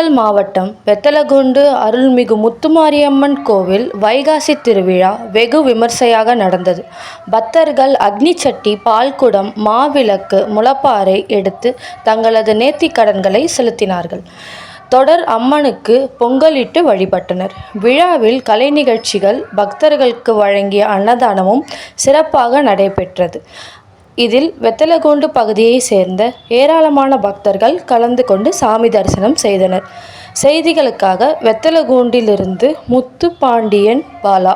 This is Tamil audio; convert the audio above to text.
திண்டுக்கல் மாவட்டம் வெத்தலகுண்டு அருள்மிகு முத்துமாரியம்மன் கோவில் வைகாசி திருவிழா வெகு விமர்சையாக நடந்தது. பக்தர்கள் அக்னிச்சட்டி, பால்குடம், மாவிளக்கு, முளப்பாறை எடுத்து தங்களது நேர்த்திக்கடன்களை செலுத்தினார்கள். தொடர் அம்மனுக்கு பொங்கலிட்டு வழிபட்டனர். விழாவில் கலை நிகழ்ச்சிகள், பக்தர்களுக்கு வழங்கிய அன்னதானமும் சிறப்பாக நடைபெற்றது. இதில் வெத்தலகுண்டு பகுதியைச் சேர்ந்த ஏராளமான பக்தர்கள் கலந்து கொண்டு சாமி தரிசனம் செய்தனர். செய்திகளுக்காக வெத்தலகுண்டிலிருந்து முத்து பாண்டியன் பாலா.